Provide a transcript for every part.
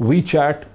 WeChat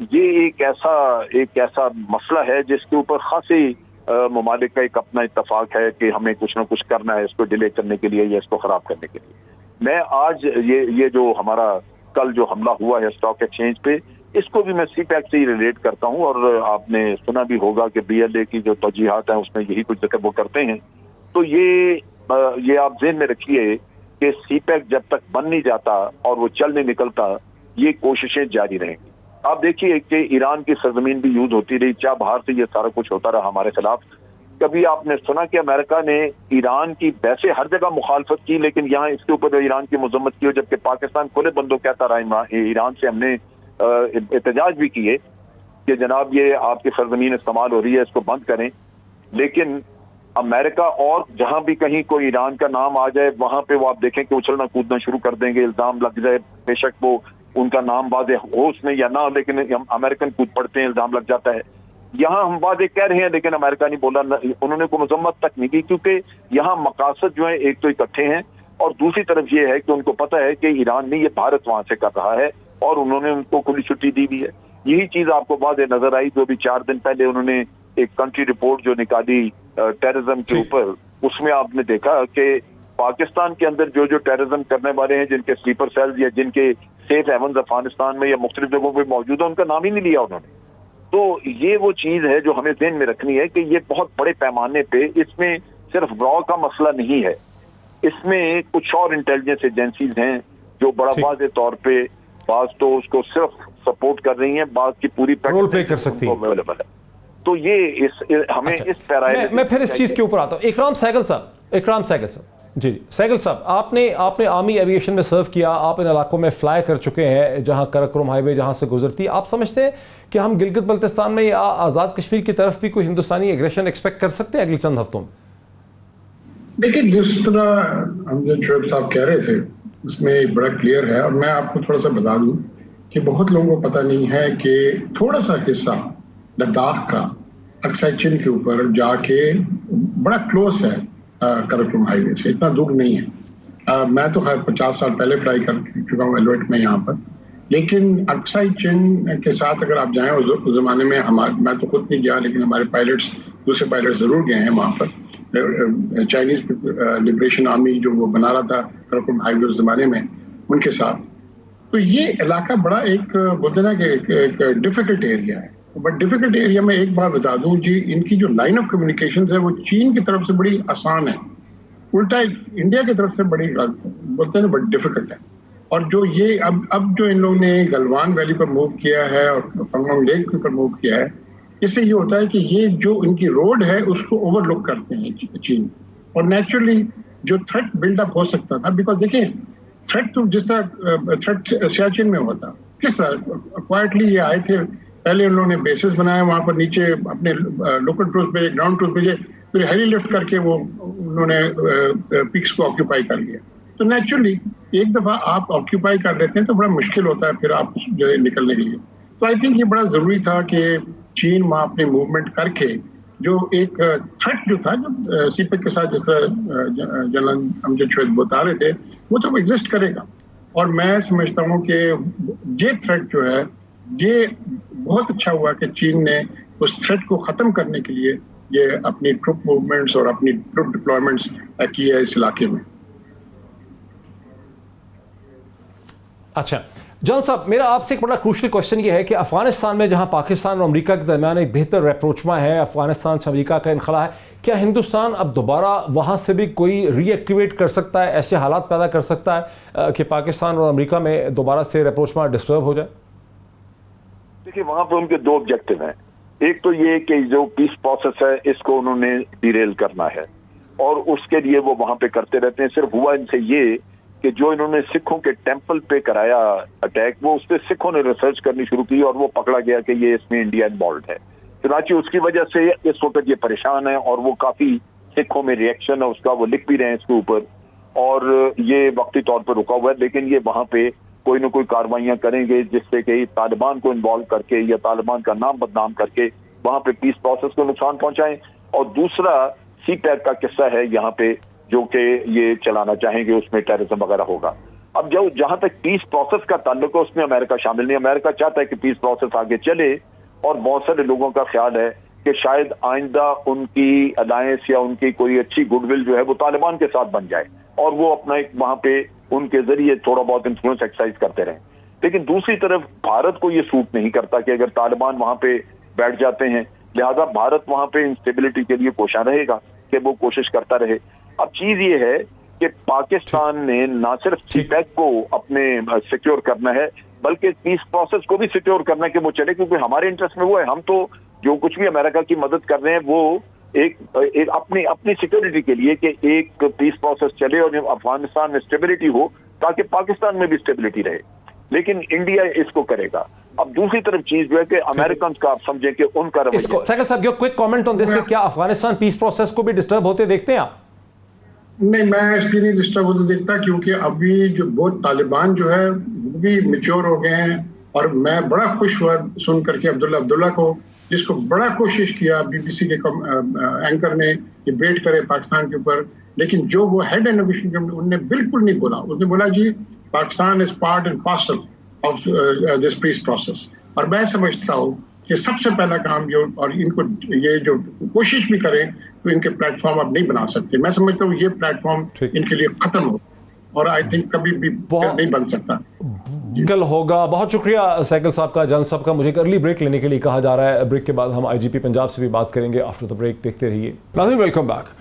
یہ ایک ایسا مسئلہ ہے جس کے اوپر خاصی ممالک کا ایک اپنا اتفاق ہے کہ ہمیں کچھ نہ کچھ کرنا ہے اس کو ڈیلے کرنے کے لیے یا اس کو خراب کرنے کے لیے. میں آج یہ جو ہمارا کل جو حملہ ہوا ہے اسٹاک ایکسچینج پہ، اس کو بھی میں سی پیک سے ہی ریلیٹ کرتا ہوں، اور آپ نے سنا بھی ہوگا کہ بی ایل اے کی جو توجیحات ہیں اس میں یہی کچھ ذکر وہ کرتے ہیں. تو یہ آپ ذہن میں رکھیے کہ سی پیک جب تک بن نہیں جاتا اور وہ چل نہیں نکلتا، یہ کوششیں جاری رہیں گی. آپ دیکھیے کہ ایران کی سرزمین بھی یوز ہوتی رہی، چاہ باہر سے یہ سارا کچھ ہوتا رہا ہمارے خلاف. کبھی آپ نے سنا کہ امریکہ نے ایران کی ویسے ہر جگہ مخالفت کی، لیکن یہاں اس کے اوپر ایران کی مذمت کی، جبکہ پاکستان کھلے بندوں کہتا رہا ایران سے ہم نے احتجاج بھی کیے کہ جناب یہ آپ کی سرزمین استعمال ہو رہی ہے، اس کو بند کریں. لیکن امریکہ اور جہاں بھی کہیں کوئی ایران کا نام آ جائے وہاں پہ وہ آپ دیکھیں کہ اچھلنا کودنا شروع کر دیں گے، الزام لگ جائے، بے شک وہ ان کا نام واضح ہو اس میں یا نہ، لیکن امریکن کود پڑتے ہیں، الزام لگ جاتا ہے. یہاں ہم واضح کہہ رہے ہیں لیکن امریکہ نہیں بولا، انہوں نے کوئی مذمت تک نہیں کی، کیونکہ یہاں مقاصد جو ہیں ایک تو اکٹھے ہیں، اور دوسری طرف یہ ہے کہ ان کو پتہ ہے کہ ایران نہیں، یہ بھارت وہاں سے کر رہا ہے اور انہوں نے ان کو کھلی چھٹی دی بھی ہے. یہی چیز آپ کو واضح نظر آئی جو بھی 4 دن پہلے انہوں نے ایک کنٹری رپورٹ جو نکالی ٹیررزم کے اوپر، اس میں آپ نے دیکھا کہ پاکستان کے اندر جو ٹیررزم کرنے والے ہیں، جن کے سلیپر سیلز یا جن کے سیف ہیونز افغانستان میں یا مختلف جگہوں پہ موجود ہیں، ان کا نام ہی نہیں لیا انہوں نے. تو یہ وہ چیز ہے جو ہمیں ذہن میں رکھنی ہے کہ یہ بہت بڑے پیمانے پہ، اس میں صرف را کا مسئلہ نہیں ہے، اس میں کچھ اور انٹیلیجنس ایجنسیز ہیں جو بڑا واضح طور پہ بعض تو اس کو صرف سپورٹ کر رہی ہیں، بعض کی پوری رول پلے کر سکتی ہیں اویلیبل ہے. تو یہ ہمیں اس پیرائے میں پھر اس چیز کے اوپر آتا ہوں. اکرام سہگل صاحب جی سہگل صاحب، آپ نے آرمی ایویشن میں سرو کیا، آپ ان علاقوں میں فلائی کر چکے ہیں جہاں کرکرم ہائی وے جہاں سے گزرتی. آپ سمجھتے ہیں کہ ہم گلگت بلتستان میں یا آزاد کشمیر کی طرف بھی کوئی ہندوستانی ایگریشن ایکسپیکٹ کر سکتے ہیں اگلی چند ہفتوں میں؟ دیکھیں جس طرح امجد شعیب صاحب کہہ رہے تھے اس میں بڑا کلیئر ہے، اور میں آپ کو تھوڑا سا بتا دوں کہ بہت لوگوں کو پتہ نہیں ہے کہ تھوڑا سا حصہ لداخ کا اکسائی چین کے اوپر جا کے بڑا کلوز ہے کرکرم ہائی وے سے، اتنا دور نہیں ہے. میں تو خیر 50 سال پہلے فلائی کر چکا ہوں ایلوٹ میں یہاں پر، لیکن اکسائی چین کے ساتھ اگر آپ جائیں اس زمانے میں میں تو خود نہیں گیا لیکن ہمارے پائلٹس دوسرے پائلٹس ضرور گئے ہیں وہاں پر، چائنیز لبریشن آرمی جو وہ بنا رہا تھا کرکرم ہائی وے اس زمانے میں ان کے ساتھ. تو یہ علاقہ بڑا ایک بولتے نا کہ ایک ڈیفیکلٹ ایریا ہے. بٹ ڈیفیکلٹ ایریا میں ایک بات بتا دوں جی، ان کی جو لائن آف کمیونیکیشنز ہے وہ چین کی طرف سے بڑی آسان ہے، الٹا انڈیا کی طرف سے بڑی بولتے ہیں نا بڑی ڈیفیکلٹ ہے. اور جو یہ اب جو ان لوگوں نے گلوان ویلی پر موو کیا ہے اور پنگونگ لیک کے اوپر موو کیا ہے، اس سے یہ ہوتا ہے کہ یہ جو ان کی روڈ ہے اس کو اوور لک کرتے ہیں چین. اور نیچرلی جو تھریٹ بلڈ اپ ہو سکتا تھا، بیکاز دیکھیں تھریٹ تو جس طرح تھریٹ سیاچن میں ہوتا، کس طرح کوائٹلی یہ آئے تھے، پہلے انہوں نے بیسز بنایا وہاں پر نیچے اپنے لوکل ٹروپس بھیجے، گراؤنڈ ٹروپس بھیجے، پھر ہیلی لفٹ کر کے وہ انہوں نے پیکس کو آکیوپائی کر لیا. تو نیچرلی ایک دفعہ آپ آکیوپائی کر لیتے ہیں تو بڑا مشکل ہوتا ہے پھر آپ جو ہے نکلنے کے لیے. تو آئی تھنک یہ بڑا ضروری تھا کہ چین وہاں اپنی موومنٹ کر کے جو ایک تھریٹ جو تھا جو سی پیک کے ساتھ جس طرح جنرل امجد شعیب بتا رہے تھے وہ تو ایگزسٹ کرے گا. اور میں سمجھتا ہوں کہ یہ تھریٹ جو ہے یہ بہت اچھا ہوا کہ چین نے اس تھریٹ کو ختم کرنے کے لیے یہ اپنی ٹروپ موومنٹس اور اپنی ٹروپ ڈپلائمنٹس کی ہے اس علاقے میں. اچھا جان صاحب، میرا آپ سے ایک بڑا کروشل کوشچن یہ ہے کہ افغانستان میں جہاں پاکستان اور امریکہ کے درمیان ایک بہتر ریپروچما ہے، افغانستان سے امریکہ کا انخلا ہے، کیا ہندوستان اب دوبارہ وہاں سے بھی کوئی ری ایکٹیویٹ کر سکتا ہے، ایسے حالات پیدا کر سکتا ہے کہ پاکستان اور امریکہ میں دوبارہ سے ریپروچما ڈسٹرب ہو جائے؟ دیکھیے وہاں پہ ان کے 2 آبجیکٹو ہیں. ایک تو یہ کہ جو پیس پروسیس ہے اس کو انہوں نے ڈیریل کرنا ہے، اور اس کے لیے وہ وہاں پہ کرتے رہتے ہیں. صرف ہوا ان سے یہ کہ جو انہوں نے سکھوں کے ٹیمپل پہ کرایا اٹیک، وہ اس پہ سکھوں نے ریسرچ کرنی شروع کی اور وہ پکڑا گیا کہ یہ اس میں انڈیا انوالوڈ ہے. چنانچہ اس کی وجہ سے اس وقت یہ پریشان ہے اور وہ کافی سکھوں میں ریئیکشن ہے اس کا، وہ لکھ بھی رہے ہیں اس کے اوپر، اور یہ وقتی طور پر رکا ہوا ہے. لیکن یہ وہاں پہ کوئی نہ کوئی کاروائیاں کریں گے جس سے کہ طالبان کو انوالو کر کے یا طالبان کا نام بدنام کر کے وہاں پہ پیس پروسیس کو نقصان پہنچائیں. اور دوسرا سی پیک کا قصہ ہے یہاں پہ جو کہ یہ چلانا چاہیں گے، اس میں ٹیررزم وغیرہ ہوگا. اب جو جہاں تک پیس پروسیس کا تعلق ہے اس میں امریکہ شامل نہیں. امریکہ چاہتا ہے کہ پیس پروسیس آگے چلے اور بہت سارے لوگوں کا خیال ہے کہ شاید آئندہ ان کی الائنس یا ان کی کوئی اچھی گڈ ول جو ہے وہ طالبان کے ساتھ بن جائے اور وہ اپنا ایک وہاں پہ ان کے ذریعے تھوڑا بہت انفلوئنس ایکسرسائز کرتے رہیں. لیکن دوسری طرف بھارت کو یہ سوٹ نہیں کرتا کہ اگر طالبان وہاں پہ بیٹھ جاتے ہیں, لہذا بھارت وہاں پہ انسٹیبلٹی کے لیے کوشاں رہے گا کہ وہ کوشش کرتا رہے. اب چیز یہ ہے کہ پاکستان نے نہ صرف سی پیک کو اپنے سیکیور کرنا ہے بلکہ پیس پروسیس کو بھی سیکیور کرنا ہے کہ وہ چلے, کیونکہ ہمارے انٹرسٹ میں وہ ہے. ہم تو جو کچھ بھی امریکہ کی مدد کر رہے ہیں وہ ایک اپنی سیکیورٹی کے لیے کہ ایک پیس پروسیس چلے اور افغانستان میں اسٹیبلٹی ہو تاکہ پاکستان میں بھی اسٹیبلٹی رہے. لیکن انڈیا اس کو کرے گا. اب دوسری طرف چیز جو ہے کہ امریکنز کا آپ سمجھیں کہ ان کا رویہ. سائیکل صاحب یور کوئک کامنٹ آن دس, کیا افغانستان پیس پروسیس کو بھی ڈسٹرب ہوتے دیکھتے ہیں آپ؟ نہیں, میں اس لیے نہیں ڈسٹرب ہوتے دیکھتا کیونکہ ابھی جو بہت طالبان جو ہے وہ بھی میچور ہو گئے ہیں. اور میں بڑا خوش ہوا سن کر کے عبداللہ کو, جس کو بڑا کوشش کیا بی بی سی کے اینکر نے ڈبیٹ کرے پاکستان کے اوپر, لیکن جو وہ ہیڈ انویشن انہوں نے بالکل نہیں بولا. انہوں نے بولا جی Pakistan is part and parcel of this peace process. اور میں سمجھتا ہوں کہ سب سے پہلا کام جو, اور ان کو یہ جو کوشش بھی کریں تو ان کے پلیٹ فارم اب نہیں بنا سکتے. میں سمجھتا ہوں یہ پلیٹ فارم ان کے لیے ختم ہو اور آئی تھنک کبھی بھی نہیں بن سکتا. کل ہوگا. بہت شکریہ سائیکل صاحب کا, جان صاحب کا. مجھے ارلی بریک لینے کے لیے کہا جا رہا ہے. بریک کے بعد ہم آئی جی پی پنجاب سے بھی بات کریں گے. آفٹر دا بریک دیکھتے رہیے. ناظرین ویلکم بیک.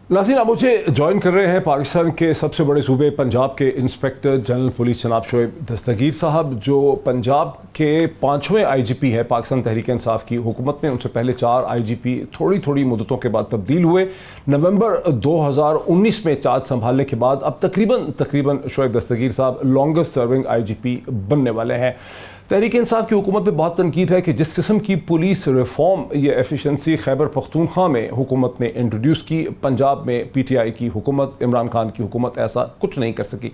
ناظرین اب مجھے جوائن کر رہے ہیں پاکستان کے سب سے بڑے صوبے پنجاب کے انسپیکٹر جنرل پولیس جناب شعیب دستگیر صاحب, جو پنجاب کے 5ویں آئی جی پی ہے پاکستان تحریک انصاف کی حکومت میں. ان سے پہلے 4 آئی جی پی تھوڑی مدتوں کے بعد تبدیل ہوئے. نومبر 2019 میں چارج سنبھالنے کے بعد اب تقریباً شعیب دستگیر صاحب لانگسٹ سرونگ آئی جی پی بننے والے ہیں. تحریک انصاف کی حکومت پہ بہت تنقید ہے کہ جس قسم کی پولیس ریفارم یہ ایفیشنسی خیبر پختونخوا میں حکومت نے انٹروڈیوس کی, پنجاب میں پی ٹی آئی کی حکومت, عمران خان کی حکومت ایسا کچھ نہیں کر سکی.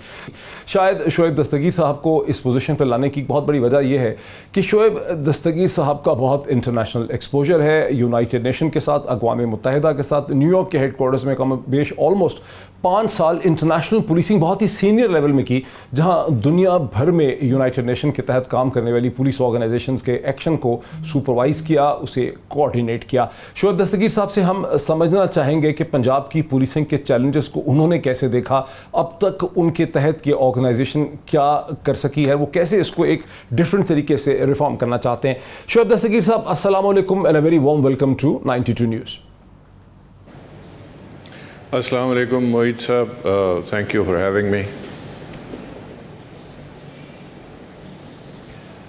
شاید شعیب دستگیر صاحب کو اس پوزیشن پہ لانے کی بہت بڑی وجہ یہ ہے کہ شعیب دستگیر صاحب کا بہت انٹرنیشنل ایکسپوجر ہے, یونائٹڈ نیشن کے ساتھ, اقوام متحدہ کے ساتھ, نیو یارک کے ہیڈ کوارٹرز میں کم بیش آلموسٹ 5 سال انٹرنیشنل پولیسنگ بہت ہی سینئر لیول میں کی, جہاں دنیا بھر میں یونائٹڈ نیشن کے تحت کام کرنے والی پولیس آرگنائزیشنز کے ایکشن کو سپروائز کیا, اسے کوآرڈینیٹ کیا. شعیب دستگیر صاحب سے ہم سمجھنا چاہیں گے کہ پنجاب کی پولیسنگ کے چیلنجز کو انہوں نے کیسے دیکھا, اب تک ان کے تحت یہ آرگنائزیشن کیا کر سکی ہے, وہ کیسے اس کو ایک ڈفرنٹ طریقے سے ریفارم کرنا چاہتے ہیں. شعیب دستگیر صاحب السلام علیکم and a very warm welcome to 92 news. السلام علیکم موہت صاحب, thank you for having me.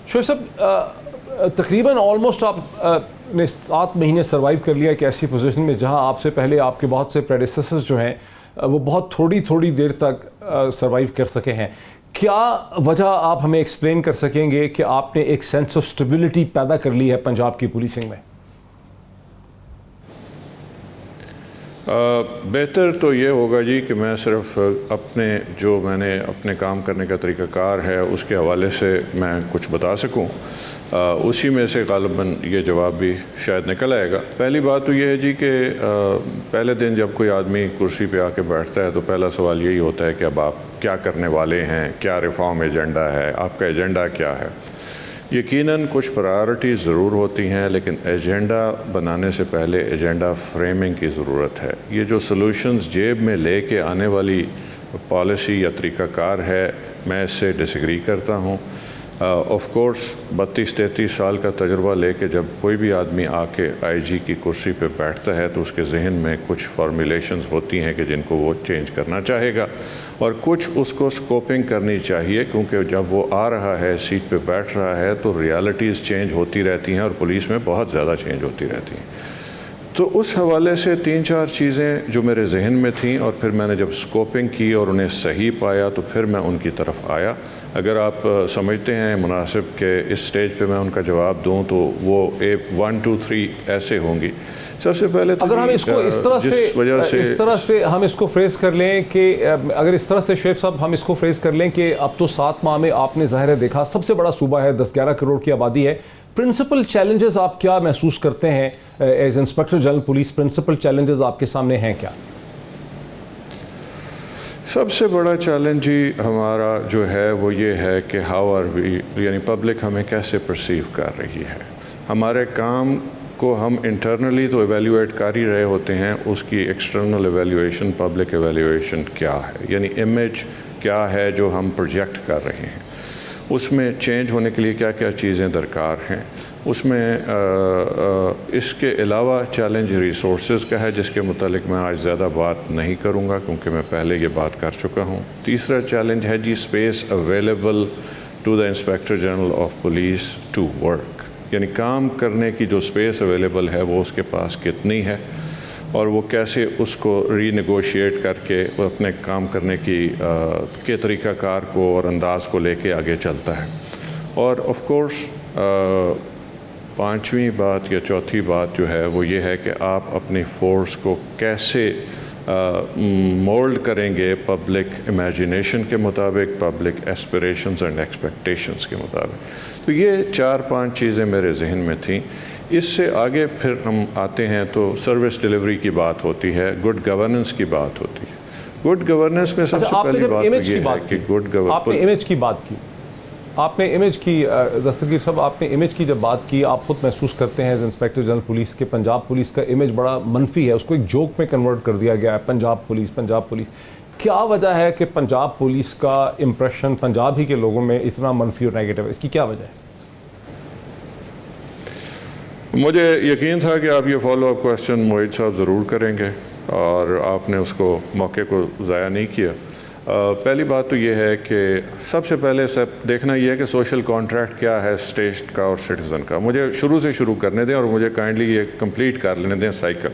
Shoaib صاحب تقریباً آلموسٹ آپ نے 7 مہینے سروائیو کر لیا ایک ایسی پوزیشن میں جہاں آپ سے پہلے آپ کے بہت سے پریڈیسیسرز جو ہیں وہ بہت تھوڑی دیر تک سروائیو کر سکے ہیں. کیا وجہ آپ ہمیں ایکسپلین کر سکیں گے کہ آپ نے ایک سینس آف اسٹیبلٹی پیدا کر لی ہے پنجاب کی پولیسنگ میں؟ بہتر تو یہ ہوگا جی کہ میں صرف میں نے اپنے کام کرنے کا طریقہ کار ہے اس کے حوالے سے میں کچھ بتا سکوں, اسی میں سے غالباً یہ جواب بھی شاید نکل آئے گا. پہلی بات تو یہ ہے جی کہ پہلے دن جب کوئی آدمی کرسی پہ آ کے بیٹھتا ہے تو پہلا سوال یہی ہوتا ہے کہ اب آپ کیا کرنے والے ہیں, کیا ریفارم ایجنڈا ہے, آپ کا ایجنڈا کیا ہے. یقیناً کچھ پرائرٹیز ضرور ہوتی ہیں لیکن ایجنڈا بنانے سے پہلے ایجنڈا فریمنگ کی ضرورت ہے. یہ جو سلوشنز جیب میں لے کے آنے والی پالیسی یا طریقہ کار ہے, میں اس سے ڈس ایگری کرتا ہوں. آف کورس 32-33 سال کا تجربہ لے کے جب کوئی بھی آدمی آ کے آئی جی کی کرسی پہ بیٹھتا ہے تو اس کے ذہن میں کچھ فارمولیشنز ہوتی ہیں کہ جن کو وہ چینج کرنا چاہے گا, اور کچھ اس کو سکوپنگ کرنی چاہیے کیونکہ جب وہ آ رہا ہے, سیٹ پہ بیٹھ رہا ہے, تو ریالٹیز چینج ہوتی رہتی ہیں اور پولیس میں بہت زیادہ چینج ہوتی رہتی ہیں. تو اس حوالے سے 3-4 چیزیں جو میرے ذہن میں تھیں, اور پھر میں نے جب سکوپنگ کی اور انہیں صحیح پایا تو پھر میں ان کی طرف آیا. اگر آپ سمجھتے ہیں مناسب کہ اس سٹیج پہ میں ان کا جواب دوں تو وہ 1 2 3 ایسے ہوں گی. سب سے پہلے اگر ہم اس کو اس طرح سے ہم اس کو فریز کر لیں کہ اگر اس طرح سے شعیب صاحب ہم اس کو فریز کر لیں کہ اب تو 7 ماہ میں آپ نے ظاہر ہے دیکھا سب سے بڑا صوبہ ہے, 10-11 کروڑ کی آبادی ہے, پرنسپل چیلنجز آپ کیا محسوس کرتے ہیں as inspector general police? Principal challenges آپ کے سامنے ہیں کیا؟ سب سے بڑا چیلنج ہی ہمارا جو ہے وہ یہ ہے کہ ہاؤ آر وی، یعنی پبلک ہمیں کیسے پرسیو کر رہی ہے. ہمارے کام کو ہم انٹرنلی تو ایویلیویٹ کر ہی رہے ہوتے ہیں، اس کی ایکسٹرنل ایویلیویشن، پبلک ایویلیویشن کیا ہے، یعنی امیج کیا ہے جو ہم پروجیکٹ کر رہے ہیں، اس میں چینج ہونے کے لیے کیا کیا چیزیں درکار ہیں. اس میں اس کے علاوہ چیلنج ریسورسز کا ہے، جس کے متعلق میں آج زیادہ بات نہیں کروں گا کیونکہ میں پہلے یہ بات کر چکا ہوں. تیسرا چیلنج ہے جی space available to the inspector general of police to work, یعنی کام کرنے کی جو اسپیس اویلیبل ہے وہ اس کے پاس کتنی ہے اور وہ کیسے اس کو ری نیگوشیٹ کر کے اپنے کام کرنے کے طریقہ کار کو اور انداز کو لے کے آگے چلتا ہے. اور آف کورس پانچویں بات یا چوتھی بات جو ہے وہ یہ ہے کہ آپ اپنی فورس کو کیسے مولڈ کریں گے پبلک امیجنیشن کے مطابق، پبلک ایسپریشنز اینڈ ایکسپیکٹیشنز کے مطابق. تو یہ 4-5 چیزیں میرے ذہن میں تھیں. اس سے آگے پھر ہم آتے ہیں تو سروس ڈیلیوری کی بات ہوتی ہے، گڈ گورننس کی بات ہوتی ہے. گڈ گورننس میں سب سے پہلی بات یہ ہے کہ گڈ گورننس، آپ نے امیج کی بات کی، آپ نے امیج کی، دستگیر صاحب آپ نے امیج کی جب بات کی، آپ خود محسوس کرتے ہیں ایز انسپیکٹر جنرل پولیس کے پنجاب پولیس کا امیج بڑا منفی ہے، اس کو ایک جوک میں کنورٹ کر دیا گیا ہے، پنجاب پولیس پنجاب پولیس. کیا وجہ ہے کہ پنجاب پولیس کا امپریشن پنجاب ہی کے لوگوں میں اتنا منفی اور نیگیٹو ہے؟ اس کی کیا وجہ ہے؟ مجھے یقین تھا کہ آپ یہ فالو اپ کویسچن موحد صاحب ضرور کریں گے اور آپ نے اس کو موقع کو ضائع نہیں کیا. پہلی بات تو یہ ہے کہ سب سے پہلے دیکھنا یہ ہے کہ سوشل کانٹریکٹ کیا ہے اسٹیٹ کا اور سٹیزن کا. مجھے شروع سے شروع کرنے دیں اور مجھے کائنڈلی یہ کمپلیٹ کر لینے دیں سائیکل،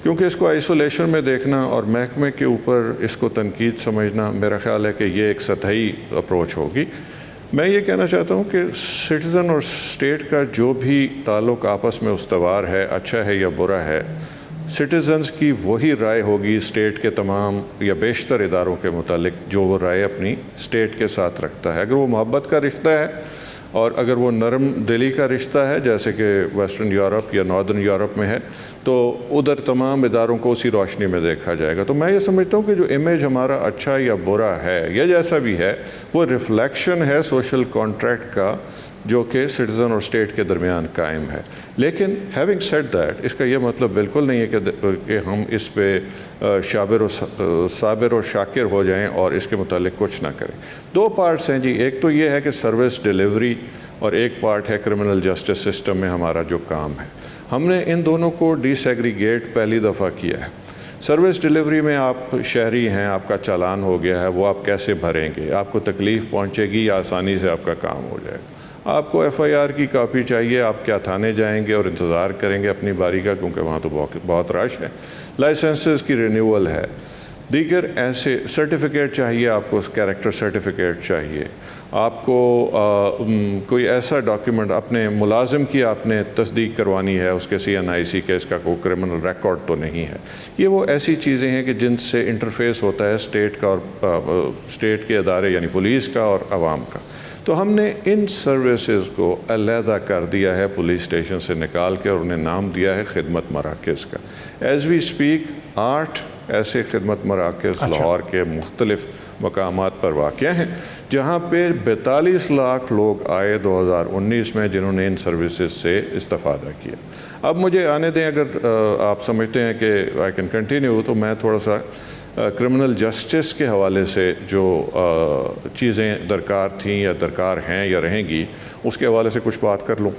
کیونکہ اس کو آئسولیشن میں دیکھنا اور محکمے کے اوپر اس کو تنقید سمجھنا میرا خیال ہے کہ یہ ایک سطحی اپروچ ہوگی. میں یہ کہنا چاہتا ہوں کہ سٹیزن اور اسٹیٹ کا جو بھی تعلق آپس میں استوار ہے، اچھا ہے یا برا ہے، سٹیزنز کی وہی رائے ہوگی اسٹیٹ کے تمام یا بیشتر اداروں کے متعلق جو وہ رائے اپنی اسٹیٹ کے ساتھ رکھتا ہے. اگر وہ محبت کا رشتہ ہے اور اگر وہ نرم دلی کا رشتہ ہے جیسے کہ ویسٹرن یورپ یا ناردرن یورپ میں ہے، تو ادھر تمام اداروں کو اسی روشنی میں دیکھا جائے گا. تو میں یہ سمجھتا ہوں کہ جو امیج ہمارا اچھا یا برا ہے یا جیسا بھی ہے، وہ ریفلیکشن ہے سوشل کانٹریکٹ کا جو کہ سٹیزن اور اسٹیٹ کے درمیان قائم ہے. لیکن ہیونگ سیڈ دیٹ، اس کا یہ مطلب بالکل نہیں ہے کہ ہم اس پہ صابر و شاکر ہو جائیں اور اس کے متعلق کچھ نہ کریں. 2 پارٹس ہیں جی، ایک تو یہ ہے کہ سروس ڈیلیوری اور ایک پارٹ ہے کرمنل جسٹس سسٹم میں ہمارا جو کام ہے. ہم نے ان دونوں کو ڈی سیگریگیٹ پہلی دفعہ کیا ہے. سروس ڈیلیوری میں آپ شہری ہیں، آپ کا چالان ہو گیا ہے، وہ آپ کیسے بھریں گے؟ آپ کو تکلیف پہنچے گی یا آسانی سے آپ کا کام ہو جائے گا؟ آپ کو ایف آئی آر کی کاپی چاہیے، آپ کیا تھانے جائیں گے اور انتظار کریں گے اپنی باری کا، کیونکہ وہاں تو بہت رش ہے. لائسنسز کی رینیول ہے، دیگر ایسے سرٹیفکیٹ چاہیے، آپ کو کیریکٹر سرٹیفکیٹ چاہیے، آپ کو کوئی ایسا ڈاکیومنٹ اپنے ملازم کی آپ نے تصدیق کروانی ہے، اس کے CNIC کے، اس کا کوئی کرمنل ریکارڈ تو نہیں ہے. یہ وہ ایسی چیزیں ہیں کہ جن سے انٹرفیس ہوتا ہے اسٹیٹ کا اور اسٹیٹ کے ادارے یعنی پولیس کا اور عوام کا. تو ہم نے ان سروسز کو علیحدہ کر دیا ہے پولیس اسٹیشن سے نکال کے اور انہیں نام دیا ہے خدمت مراکز کا. ایز وی اسپیک 8 ایسے خدمت مراکز لاہور کے مختلف مقامات پر واقع ہیں جہاں پہ 42 لاکھ لوگ آئے 2019 میں جنہوں نے ان سروسز سے استفادہ کیا. اب مجھے آنے دیں، اگر آپ سمجھتے ہیں کہ آئی کین کنٹینیو، تو میں تھوڑا سا کرمنل جسٹس کے حوالے سے جو چیزیں درکار تھیں یا درکار ہیں یا رہیں گی اس کے حوالے سے کچھ بات کر لوں.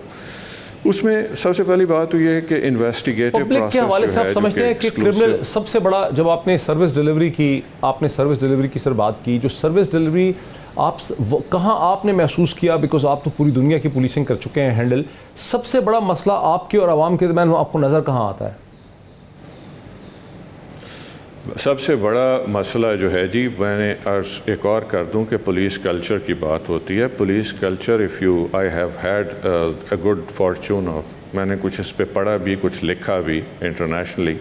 اس میں سب سے پہلی بات تو یہ ہے کہ انویسٹیگیٹو پروسیس کے حوالے سے آپ سمجھتے ہیں کہ کرمنل سب سے بڑا، جب آپ نے سروس ڈیلیوری کی سر بات کی، جو سروس ڈیلیوری آپ کہاں آپ نے محسوس کیا، بیکاز آپ تو پوری دنیا کی پولیسنگ کر چکے ہیں ہینڈل، سب سے بڑا مسئلہ آپ کے اور عوام کے درمیان آپ کو نظر کہاں آتا ہے؟ سب سے بڑا مسئلہ جو ہے جی، میں نے عرض ایک اور کر دوں کہ پولیس کلچر کی بات ہوتی ہے. Police culture I have had a good fortune of, میں نے کچھ اس پہ پڑھا بھی، کچھ لکھا بھی انٹرنیشنلی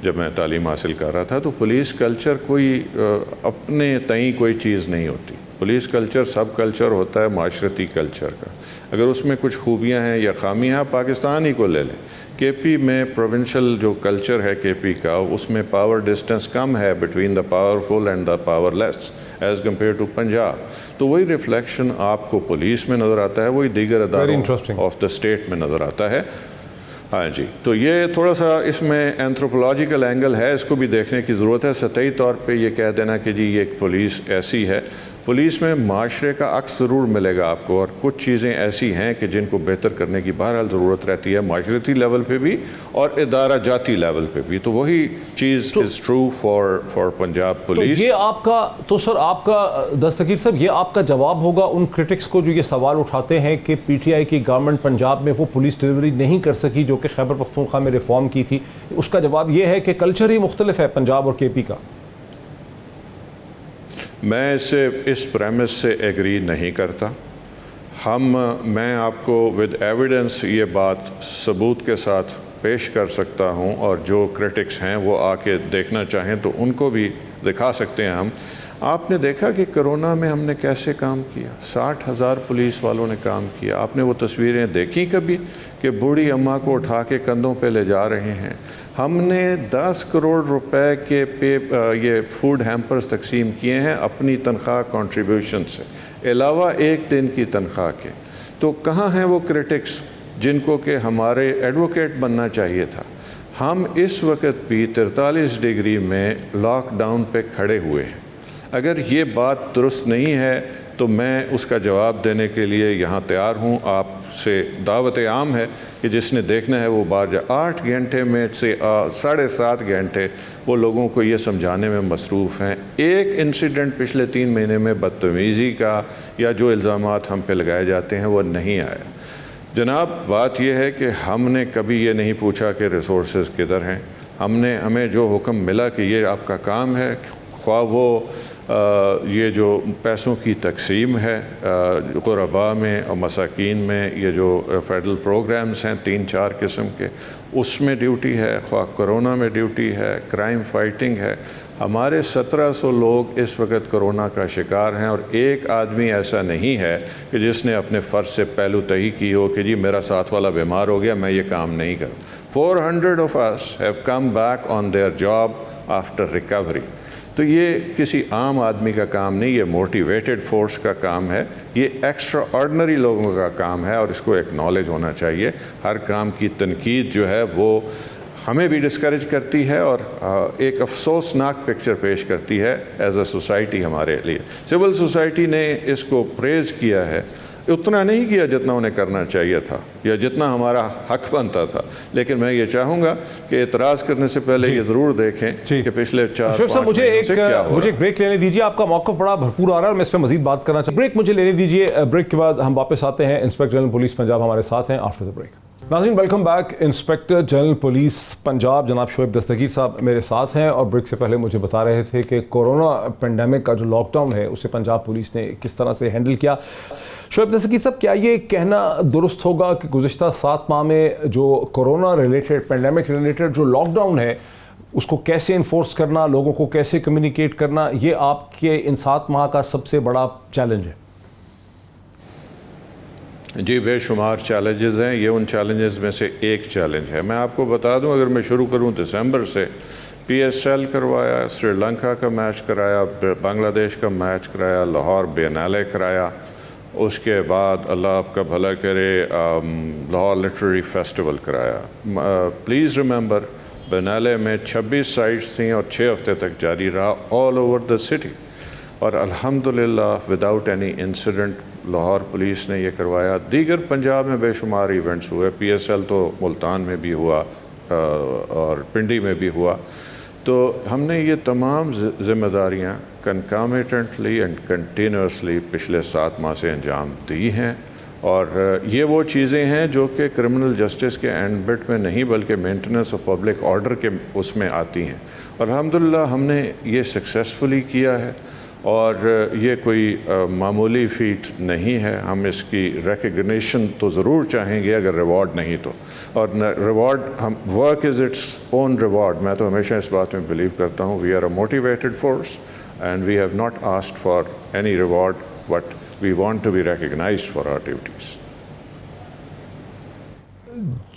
جب میں تعلیم حاصل کر رہا تھا. تو پولیس کلچر کوئی اپنے تئیں کوئی چیز نہیں ہوتی. پولیس کلچر سب کلچر ہوتا ہے معاشرتی کلچر کا. اگر اس میں کچھ خوبیاں ہیں یا خامیاں، پاکستان ہی کو لے لیں. کے پی میں پروونشل جو کلچر ہے کے پی کا، اس میں پاور ڈسٹینس کم ہے between the powerful and the powerless as compare to Punjab. تو وہی ریفلیکشن آپ کو پولیس میں نظر آتا ہے، وہی دیگر اداروں آف دا اسٹیٹ میں نظر آتا ہے. ہاں جی، تو یہ تھوڑا سا اس میں اینتھروپولوجیکل اینگل ہے، اس کو بھی دیکھنے کی ضرورت ہے. سطحی طور پہ یہ کہہ دینا کہ جی یہ ایک پولیس ایسی ہے، پولیس میں معاشرے کا عکس ضرور ملے گا آپ کو، اور کچھ چیزیں ایسی ہیں کہ جن کو بہتر کرنے کی بہرحال ضرورت رہتی ہے معاشرتی لیول پہ بھی اور ادارہ جاتی لیول پہ بھی. تو وہی چیز is true for Punjab police. تو یہ آپ کا، تو سر آپ کا دستگیر صاحب، یہ آپ کا جواب ہوگا ان کرٹکس کو جو یہ سوال اٹھاتے ہیں کہ پی ٹی آئی کی گورنمنٹ پنجاب میں وہ پولیس ڈلیوری نہیں کر سکی جو کہ خیبر پختونخوا میں ریفارم کی تھی. اس کا جواب یہ ہے کہ کلچر ہی مختلف ہے پنجاب اور کے پی کا. میں اس پریمس سے ایگری نہیں کرتا. میں آپ کو ود ایویڈنس یہ بات ثبوت کے ساتھ پیش کر سکتا ہوں، اور جو کرٹکس ہیں وہ آ کے دیکھنا چاہیں تو ان کو بھی دکھا سکتے ہیں ہم. آپ نے دیکھا کہ کرونا میں ہم نے کیسے کام کیا، 60,000 پولیس والوں نے کام کیا. آپ نے وہ تصویریں دیکھی کبھی کہ بوڑھی اماں کو اٹھا کے کندھوں پہ لے جا رہے ہیں؟ ہم نے 10 کروڑ روپے کے یہ فوڈ ہیمپرز تقسیم کیے ہیں اپنی تنخواہ کنٹریبیوشن سے، علاوہ ایک دن کی تنخواہ کے. تو کہاں ہیں وہ کرٹکس جن کو کہ ہمارے ایڈوکیٹ بننا چاہیے تھا؟ ہم اس وقت بھی 43 ڈگری میں لاک ڈاؤن پہ کھڑے ہوئے ہیں. اگر یہ بات درست نہیں ہے تو میں اس کا جواب دینے کے لیے یہاں تیار ہوں. آپ سے دعوت عام ہے کہ جس نے دیکھنا ہے وہ باہر جائے. 8 گھنٹے میں سے 7.5 گھنٹے وہ لوگوں کو یہ سمجھانے میں مصروف ہیں. ایک انسیڈنٹ پچھلے 3 مہینے میں بدتمیزی کا یا جو الزامات ہم پہ لگائے جاتے ہیں وہ نہیں آیا. جناب بات یہ ہے کہ ہم نے کبھی یہ نہیں پوچھا کہ ریسورسز کدھر ہیں. ہمیں جو حکم ملا کہ یہ آپ کا کام ہے، خواہ وہ یہ جو پیسوں کی تقسیم ہے غرباء میں اور مساکین میں، یہ جو فیڈرل پروگرامز ہیں 3-4 قسم کے، اس میں ڈیوٹی ہے، خواہ کرونا میں ڈیوٹی ہے، کرائم فائٹنگ ہے. ہمارے 1700 لوگ اس وقت کرونا کا شکار ہیں، اور ایک آدمی ایسا نہیں ہے کہ جس نے اپنے فرض سے پہلو تہی کی ہو کہ جی میرا ساتھ والا بیمار ہو گیا میں یہ کام نہیں کروں. 400 of us have come back on their job after recovery. تو یہ کسی عام آدمی کا کام نہیں، یہ موٹیویٹڈ فورس کا کام ہے، یہ ایکسٹرا آرڈنری لوگوں کا کام ہے، اور اس کو ایکنالج ہونا چاہیے. ہر کام کی تنقید جو ہے وہ ہمیں بھی ڈسکریج کرتی ہے اور ایک افسوسناک پکچر پیش کرتی ہے ایز اے سوسائٹی ہمارے لیے. سول سوسائٹی نے اس کو پریز کیا ہے، اتنا نہیں کیا جتنا انہیں کرنا چاہیے تھا یا جتنا ہمارا حق بنتا تھا. لیکن میں یہ چاہوں گا کہ اعتراض کرنے سے پہلے یہ ضرور دیکھیں کہ پچھلے 4-5 مہینوں سے کیا ہو رہا ہے. مجھے ایک بریک لینے دیجیے، آپ کا موقف بڑا بھرپور آ رہا ہے اور میں اس پہ مزید بات کرنا چاہتا ہوں. بریک مجھے لینے دیجیے، بریک کے بعد ہم واپس آتے ہیں. انسپیکٹر جنرل پولیس پنجاب ہمارے ساتھ ہیں آفٹر دا بریک. ناظرین welcome back. Inspector general police Punjab جناب شعیب دستگیر صاحب میرے ساتھ ہیں، اور بریک سے پہلے مجھے بتا رہے تھے کہ کورونا پینڈیمک کا جو لاک ڈاؤن ہے اسے پنجاب پولیس نے کس طرح سے ہینڈل کیا. شعیب دستگیر صاحب، کیا یہ کہنا درست ہوگا کہ گزشتہ 7 ماہ میں جو کورونا ریلیٹڈ پینڈیمک ریلیٹڈ جو لاک ڈاؤن ہے اس کو کیسے انفورس کرنا، لوگوں کو کیسے کمیونیکیٹ کرنا، یہ آپ کے ان 7 ماہ کا سب سے بڑا چیلنج ہے؟ جی بے شمار چیلنجز ہیں، یہ ان چیلنجز میں سے ایک چیلنج ہے. میں آپ کو بتا دوں، اگر میں شروع کروں دسمبر سے، پی ایس ایل کروایا، سری لنکا کا میچ کرایا، بنگلہ دیش کا میچ کرایا، لاہور بینالے کرایا، اس کے بعد اللہ آپ کا بھلا کرے لاہور لٹریری فیسٹیول کرایا. پلیز ریممبر بینالے میں 26 سائٹس تھیں اور 6 ہفتے تک جاری رہا آل اوور دا سٹی، اور الحمدللہ without any incident Lahore police نے یہ کروایا. دیگر پنجاب میں بے شمار ایونٹس ہوئے، پی ایس ایل تو ملتان میں بھی ہوا اور پنڈی میں بھی ہوا. تو ہم نے یہ تمام ذمہ داریاں کنکامیٹنٹلی اینڈ کنٹینیوسلی پچھلے 7 ماہ سے انجام دی ہیں، اور یہ وہ چیزیں ہیں جو کہ کرمنل جسٹس کے اینڈ بٹ میں نہیں بلکہ مینٹیننس آف پبلک آرڈر کے اس میں آتی ہیں. اور الحمدللہ ہم نے یہ سکسیسفلی کیا ہے، اور یہ کوئی معمولی فیٹ نہیں ہے. ہم اس کی ریکگنیشن تو ضرور چاہیں گے اگر ریوارڈ نہیں تو، اور ریوارڈ ہم work is its own reward. میں تو ہمیشہ اس بات میں بلیو کرتا ہوں، we are a motivated force. and we have not asked for any reward, but we want to be recognized for our duties.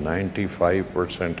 95%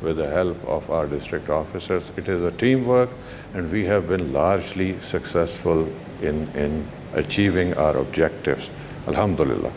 with the help of our district officers. It is a teamwork, and we have been largely successful in achieving our objectives. Alhamdulillah.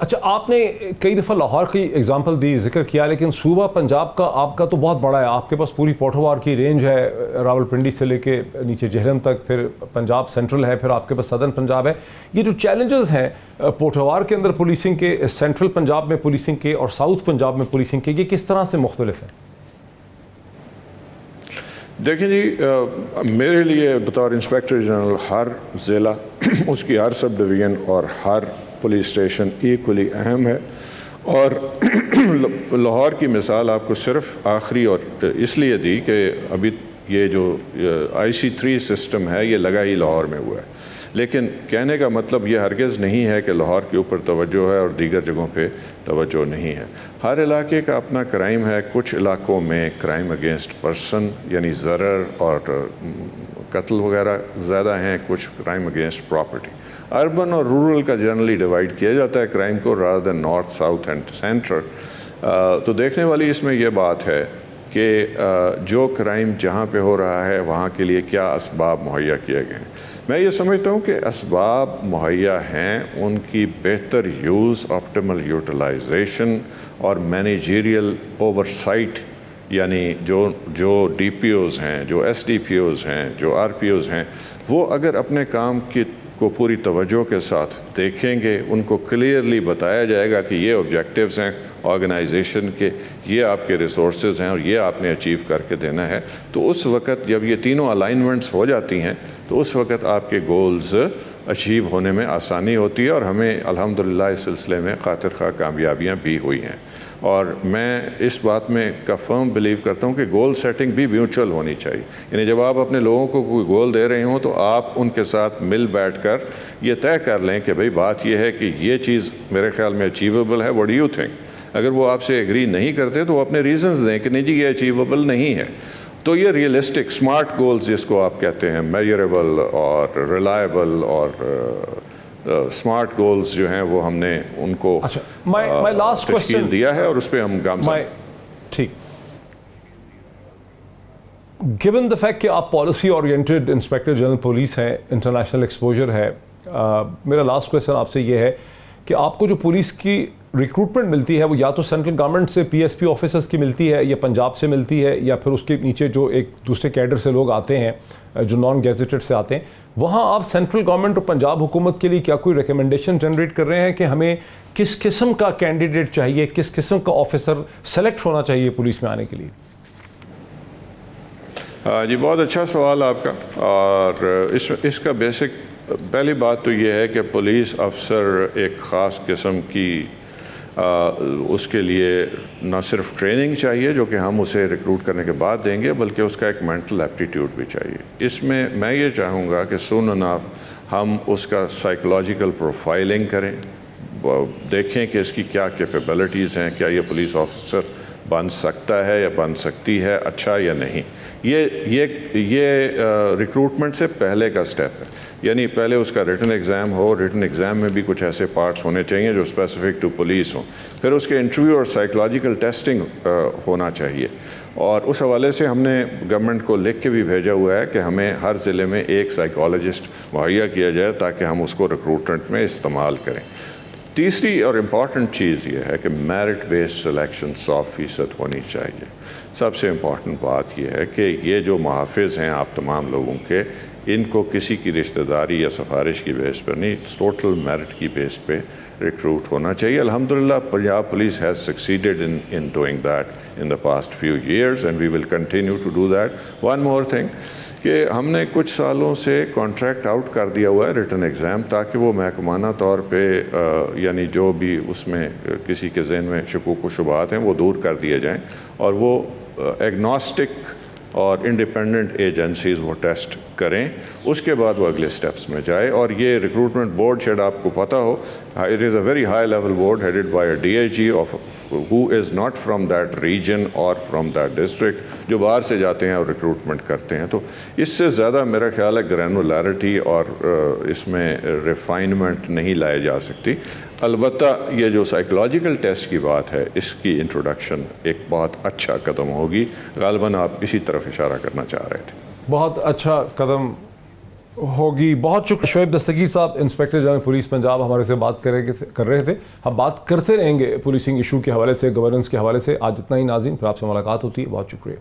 اچھا، آپ نے کئی دفعہ لاہور کی example دی، ذکر کیا، لیکن صوبہ پنجاب کا آپ کا تو بہت بڑا ہے. آپ کے پاس پوری پوٹھوار کی رینج ہے، راولپنڈی سے لے کے نیچے جہلم تک، پھر پنجاب سینٹرل ہے، پھر آپ کے پاس سدرن پنجاب ہے. یہ جو چیلنجز ہیں پوٹھوار کے اندر پولیسنگ کے، سینٹرل پنجاب میں پولیسنگ کے اور ساؤتھ پنجاب میں پولیسنگ کے، یہ کس طرح سے مختلف ہیں؟ دیکھیں جی، میرے لیے بطور انسپیکٹر جنرل ہر ضلع، اس کی ہر سب ڈویژن اور ہر پولیس اسٹیشن ایکولی اہم ہے. اور لاہور کی مثال آپ کو صرف آخری اور اس لیے دی کہ ابھی یہ جو IC3 سسٹم ہے یہ لگا ہی لاہور میں ہوا ہے، لیکن کہنے کا مطلب یہ ہرگز نہیں ہے کہ لاہور کے اوپر توجہ ہے اور دیگر جگہوں پہ توجہ نہیں ہے. ہر علاقے کا اپنا کرائم ہے. کچھ علاقوں میں کرائم اگینسٹ پرسن یعنی ضرر اور قتل وغیرہ زیادہ ہیں، کچھ کرائم اگینسٹ پراپرٹی. اربن اور رورل کا جنرلی ڈیوائیڈ کیا جاتا ہے کرائم کو، rather than north, south and central. تو دیکھنے والی اس میں یہ بات ہے کہ جو کرائم جہاں پہ ہو رہا ہے وہاں کے لیے کیا اسباب مہیا کیے گئے ہیں. میں یہ سمجھتا ہوں کہ اسباب مہیا ہیں، ان کی بہتر یوز، آپٹیمل یوٹیلائزیشن اور مینیجریل اوورسائٹ، یعنی جو DPOs ہیں، جو SDPOs ہیں، جو RPOs ہیں، وہ اگر اپنے کام کو پوری توجہ کے ساتھ دیکھیں گے، ان کو کلیئرلی بتایا جائے گا کہ یہ آبجیکٹیوز ہیں آرگنائزیشن کے، یہ آپ کے ریسورسز ہیں اور یہ آپ نے اچیو کر کے دینا ہے. تو اس وقت جب یہ تینوں الائنمنٹس ہو جاتی ہیں تو اس وقت آپ کے گولز اچیو ہونے میں آسانی ہوتی ہے. اور ہمیں الحمدللہ اس سلسلے میں خاطر خواہ کامیابیاں بھی ہوئی ہیں. اور میں اس بات میں کا فرم بلیو کرتا ہوں کہ گول سیٹنگ بھی میوچل ہونی چاہیے. یعنی جب آپ اپنے لوگوں کو کوئی گول دے رہے ہوں تو آپ ان کے ساتھ مل بیٹھ کر یہ طے کر لیں کہ بھئی بات یہ ہے کہ یہ چیز میرے خیال میں اچیویبل ہے. What do you think? اگر وہ آپ سے ایگری نہیں کرتے تو وہ اپنے ریزنز دیں کہ نہیں جی یہ اچیویبل نہیں ہے. تو یہ ریئلسٹک اسمارٹ گولز جس کو آپ کہتے ہیں، میجریبل اور ریلائبل اور اسمارٹ گولز جو ہیں وہ ہم نے ان کو تشکیل دیا ہے اور اس پہ ہم گامزن. ٹھیک. گیون دا فیکٹ کہ آپ policy oriented inspector general police ہیں، انٹرنیشنل ایکسپوجر ہے، میرا لاسٹ کویسچن آپ سے یہ ہے کہ آپ کو جو پولیس کی ریکروٹمنٹ ملتی ہے وہ یا تو سینٹرل گورنمنٹ سے PSP آفیسرز کی ملتی ہے، یا پنجاب سے ملتی ہے، یا پھر اس کے نیچے جو ایک دوسرے کیڈر سے لوگ آتے ہیں جو نان گیزیٹڈ سے آتے ہیں. وہاں آپ سینٹرل گورنمنٹ اور پنجاب حکومت کے لیے کیا کوئی ریکمنڈیشن جنریٹ کر رہے ہیں کہ ہمیں کس قسم کا کینڈیڈیٹ چاہیے، کس قسم کا آفیسر سلیکٹ ہونا چاہیے پولیس میں آنے کے لیے؟ جی بہت اچھا سوال آپ کا. اور اس کا بیسک پہلی بات تو یہ ہے کہ پولیس افسر ایک خاص قسم کی اس کے لیے نہ صرف ٹریننگ چاہیے جو کہ ہم اسے ریکروٹ کرنے کے بعد دیں گے، بلکہ اس کا ایک مینٹل ایپٹیٹیوڈ بھی چاہیے. اس میں یہ چاہوں گا کہ سون اناف ہم اس کا سائیکولوجیکل پروفائلنگ کریں، دیکھیں کہ اس کی کیا کیپیبلٹیز ہیں، کیا یہ پولیس آفیسر بن سکتا ہے یا بن سکتی ہے اچھا یا نہیں. یہ ریکروٹمنٹ سے پہلے کا سٹیپ ہے. یعنی پہلے اس کا ریٹن ایگزام ہو، ریٹن ایگزام میں بھی کچھ ایسے پارٹس ہونے چاہیے جو اسپیسیفک ٹو پولیس ہوں. پھر اس کے انٹرویو اور سائیکولوجیکل ٹیسٹنگ ہونا چاہیے. اور اس حوالے سے ہم نے گورنمنٹ کو لکھ کے بھی بھیجا ہوا ہے کہ ہمیں ہر ضلع میں ایک سائیکالوجسٹ مہیا کیا جائے تاکہ ہم اس کو ریکروٹمنٹ میں استعمال کریں. تیسری اور امپورٹنٹ چیز یہ ہے کہ میرٹ بیسڈ سلیکشن 100% ہونی چاہیے. سب سے امپورٹنٹ بات یہ ہے کہ یہ جو محافظ ہیں آپ تمام لوگوں کے، ان کو کسی کی رشتہ داری یا سفارش کی بیس پر نہیں، ٹوٹل میرٹ کی بیس پہ ریکروٹ ہونا چاہیے. الحمدللہ Punjab police has succeeded in doing that in the past few years and we will continue to do that. One more thing کہ ہم نے کچھ سالوں سے کانٹریکٹ آؤٹ کر دیا ہوا ہے ریٹن ایگزام، تاکہ وہ محکمانہ طور پہ یعنی جو بھی اس میں کسی کے ذہن میں شکوک و شبہات ہیں وہ دور کر دیے جائیں اور وہ ایگنوسٹک اور انڈیپینڈنٹ ایجنسیز وہ ٹیسٹ کریں. اس کے بعد وہ اگلے سٹیپس میں جائے. اور یہ ریکروٹمنٹ بورڈ شاید آپ کو پتہ ہو، it is a very high level board headed by a DIG of who is not from that region or from that district, جو باہر سے جاتے ہیں اور ریکروٹمنٹ کرتے ہیں. تو اس سے زیادہ میرا خیال ہے گرینولیرٹی اور اس میں ریفائنمنٹ نہیں لائی جا سکتی. البتہ یہ جو سائیکولوجیکل ٹیسٹ کی بات ہے اس کی انٹروڈکشن ایک بہت اچھا قدم ہوگی. غالباً آپ اسی طرف اشارہ کرنا چاہ رہے تھے. بہت اچھا قدم ہوگی. بہت شکریہ شعیب دستگیر صاحب، انسپیکٹر جنرل پولیس پنجاب، ہمارے سے بات کر رہے تھے. ہم بات کرتے رہیں گے پولیسنگ ایشو کے حوالے سے، گورننس کے حوالے سے. آج اتنا ہی ناظرین، پھر آپ سے ملاقات ہوتی ہے. بہت شکریہ.